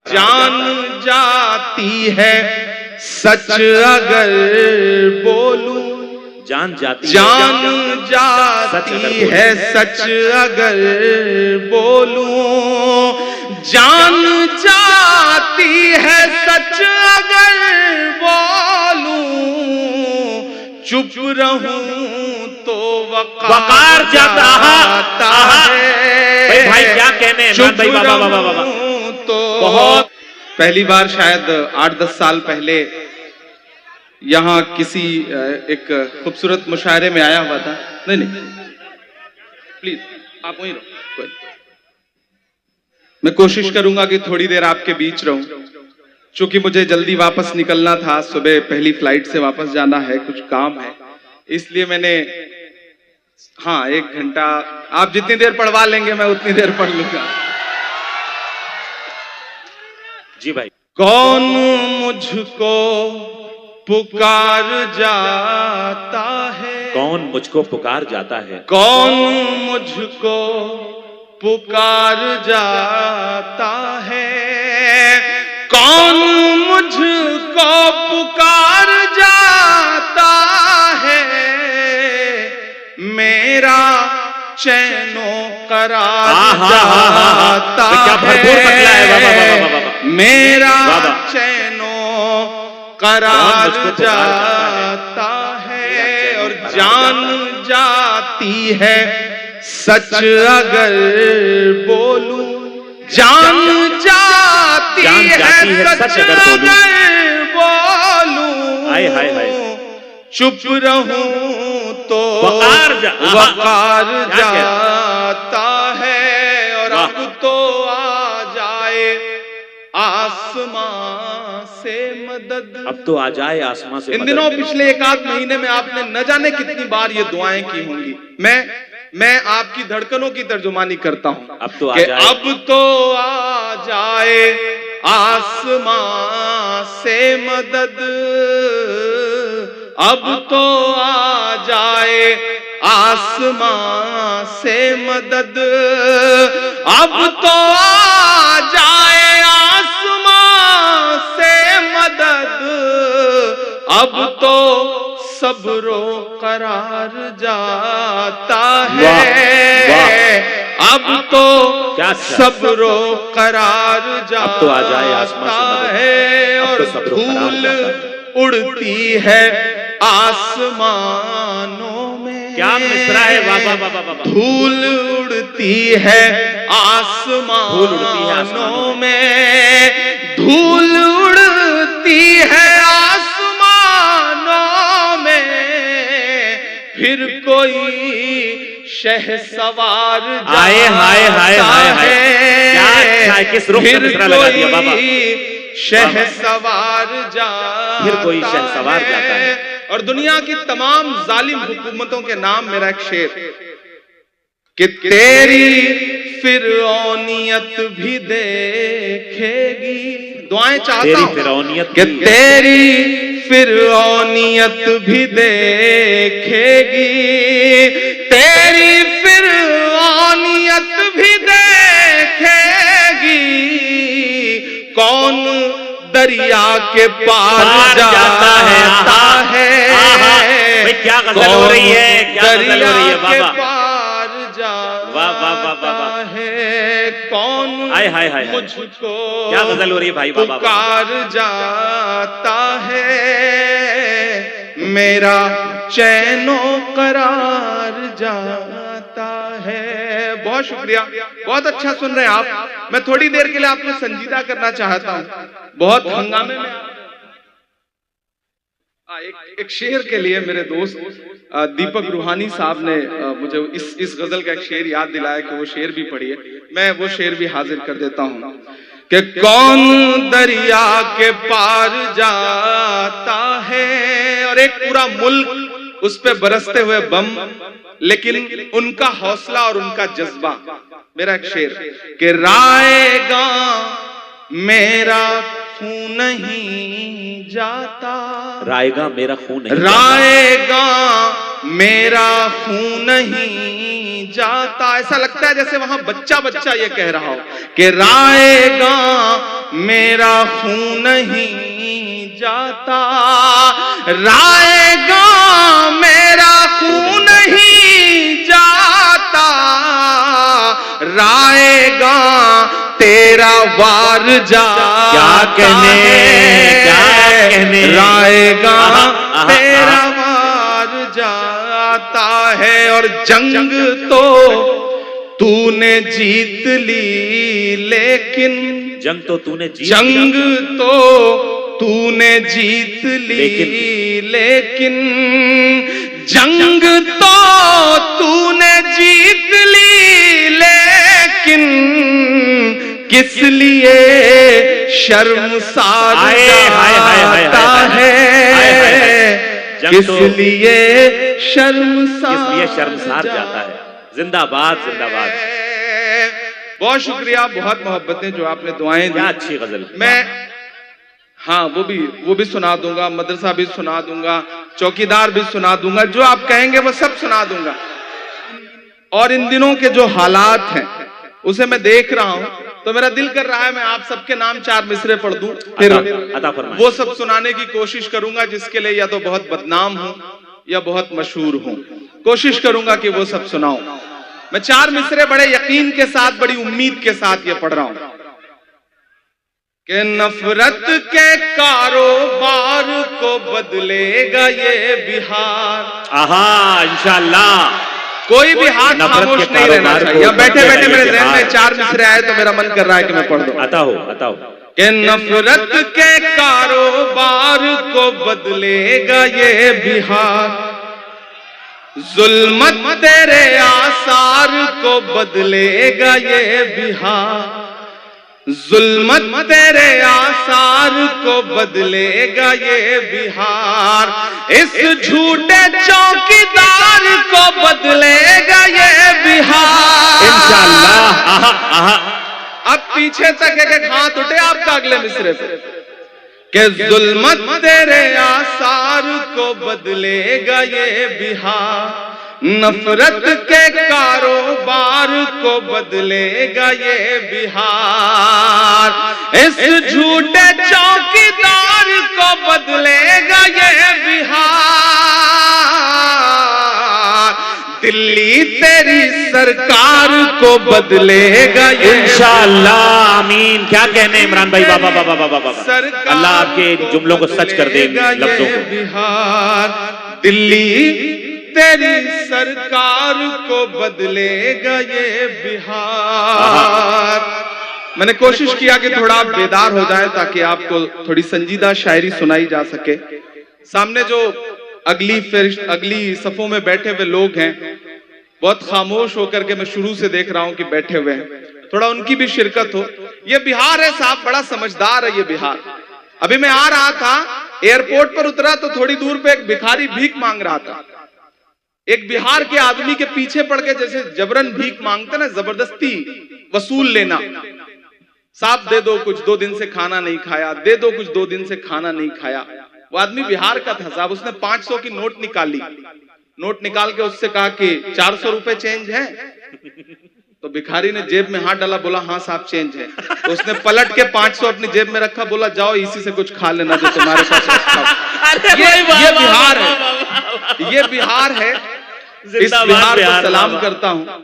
जान जाती है सच अगर बोलूं, जान जाती है सच अगर बोलूं, जान जाती है सच अगर बोलूं, चुप रहूं तो वकार जाता है। भाई क्या कहने भाई, बाबा तो बहुत पहली बार शायद 8-10 साल पहले यहाँ किसी एक खूबसूरत मुशायरे में आया हुआ था। नहीं प्लीज आप वहीं रहो, मैं कोशिश करूंगा कि थोड़ी देर आपके बीच रहूं, क्योंकि मुझे जल्दी वापस निकलना था, सुबह पहली फ्लाइट से वापस जाना है, कुछ काम है, इसलिए मैंने 1 घंटा आप जितनी देर पढ़वा लेंगे मैं उतनी देर पढ़ लूंगा। जी भाई। कौन मुझको पुकार जाता है, कौन मुझको पुकार जाता है, कौन मुझको पुकार जाता है, कौन मुझको पुकार जाता है, मेरा चैनो करार जाता है, मेरा चैनो करार जाता है, और जान जाती है सच अगर बोलूं, जान जाती है सच अगर बोलूं, चुप रहूं तो वकार जाता है, और अब तो आ जाए आसमां से मदद, अब तो आ जाए आसमां से इन दिनों पिछले 1-8 महीने में आपने न जाने कितनी बार ये दुआएं की होंगी। मैं आपकी धड़कनों की तर्जुमानी करता हूं। अब तो आ जाए, अब तो आ जाए आसमां से मदद, अब तो आ जाए आसमां से मदद, अब तो आ जाए आसमां से मदद, अब तो सब्रो करार जाता है, अब तो सब्रो करार जाता है, और धूल उड़ती है आसमानों में, क्या मिसरा है बाबा, धूल उड़ती है आसमानों में, धूल उड़ती है आसमानों में, फिर कोई शहसवार जाता है, किस रुख से मिसरा लगा दिया बाबा, शहसवार जाता फिर कोई शहसवार जाता है। और दुनिया की तमाम जालिम हुकूमतों के नाम मेरा एक शेर, कि तेरी फिरौनियत भी देखेगी, दुआएं चाहता हूं कि तेरी फिरौनियत भी देखेगी, तेरी फिरौनियत भी देखेगी, कौन दरिया के पार जाता है, क्या गजल हो रही है, क्या गजल हो रही है बाबा, वाह है, कौन मुझको क्या गजल हो रही है भाई, पुकार जाता है, मेरा चैनो करार जाता है। बहुत शुक्रिया, बहुत अच्छा सुन रहे हैं आप। मैं थोड़ी देर के लिए आपको संजीदा करना चाहता हूं, बहुत हंगामे में एक शेर के लिए मेरे दोस्त दीपक रूहानी साहब ने मुझे इस गजल का एक शेर याद दिलाया कि वो शेर भी पढ़िए, मैं वो शेर भी हाजिर कर देता हूं कि कौन दरिया के पार जाता है, और एक पूरा मुल्क उस पे बरसते हुए बम, लेकिन उनका हौसला और उनका जज्बा। मेरा एक शेर कि राएगा मेरा खून नहीं जाता, राएगा मेरा खून नहीं, राएगा मेरा खून नहीं जाता। ऐसा लगता है जैसे वहां बच्चा बच्चा ये कह रहा हो कि राएगा मेरा खून नहीं जाता, राएगा मेरा खून नहीं जाता, राएगा तेरा वार जाता। क्या कहने राएगा तेरा वार जाता है। और जंग तो तूने जीत ली लेकिन, जंग तो तूने जीत जंग तो तूने जीत ली लेकिन जंग तो तूने जीत ली लेकिन किस लिए शर्मसार जाता है, किस लिए शर्मसार जाता है। जिंदाबाद जिंदाबाद। बहुत शुक्रिया, बहुत मोहब्बतें जो आपने दुआएं दी। क्या अच्छी गजल। मैं हाँ वो भी सुना दूंगा, मदरसा भी सुना दूंगा, चौकीदार भी सुना दूंगा, जो आप कहेंगे वो सब सुना दूंगा। और इन दिनों के जो हालात हैं उसे मैं देख रहा हूं तो मेरा दिल कर रहा है मैं आप सबके नाम 4 मिसरे पढ़ दूं, फिर वो सब सुनाने की कोशिश करूंगा जिसके लिए या तो बहुत बदनाम हूं या बहुत मशहूर हूं। कोशिश करूंगा कि वो सब सुनाऊं। मैं 4 मिसरे बड़े यकीन के साथ, बड़ी उम्मीद के साथ ये पढ़ रहा हूं कि नफरत के कारोबार को बदलेगा ये बिहार। आहा, इंशाअल्लाह। कोई भी हाथ खामोश नहीं रहना चाहिए। या बैठे बैठे मेरे ज़हन में 4 मिसरे आए तो मेरा मन कर रहा है कि मैं पढ़ दूं। आता हो कि नफरत के कारोबार को बदलेगा ये बिहार, जुल्मत तेरे आसार को बदलेगा ये बिहार, जुल्मत तेरे आसार को बदलेगा ये बिहार, इस झूठे चौकीदार को बदलेगा ये बिहार इंशाअल्लाह। अब पीछे तक एक हाथ उठे आपका अगले मिसरे पे कि जुल्मत तेरे आसार को बदलेगा ये बिहार, नफरत के कारोबार को बदलेगा ये बिहार, इस झूठे चौकीदार को बदलेगा ये बिहार, दिल्ली तेरी सरकार को बदलेगा ये इंशाअल्लाह। आमीन। क्या कहने इमरान भाई, बाबा बाबा बाबा बाबा, अल्लाह आपके जुमलों को सच कर दे, लफ्जों को। बिहार दिल्ली तेरी सरकार को बदलेगा ये बिहार। मैंने कोशिश किया कि थोड़ा आप बेदार हो जाए ताकि आपको थोड़ी संजीदा शायरी सुनाई जा सके। सामने जो अगली सफों में बैठे हुए लोग हैं बहुत खामोश होकर के मैं शुरू से देख रहा हूं कि बैठे हुए हैं, थोड़ा उनकी भी शिरकत हो। ये बिहार है साहब, बड़ा समझदार है ये बिहार। अभी मैं आ रहा था, एयरपोर्ट पर उतरा तो थोड़ी दूर पे एक भिखारी भीख मांग रहा था। एक बिहार के आदमी के पीछे पड़ के जैसे जबरन भीख मांगते ना, जबरदस्ती वसूल लेना, साहब दे दो कुछ, 2 दिन से खाना नहीं खाया, दे दो कुछ, 2 दिन से खाना नहीं खाया। वो आदमी बिहार का था साहब, उसने 500 की नोट निकाली, नोट निकाल के उससे कहा कि 400 रुपए चेंज है। तो भिखारी ने जेब में हाथ डाला, बोला हाँ साहब चेंज है। तो उसने पलट के 500 अपनी जेब में रखा, बोला जाओ इसी से कुछ खा लेना जो तुम्हारे पास रखा। ये बिहार है, ये बिहार है। इस बिहार को सलाम करता हूं।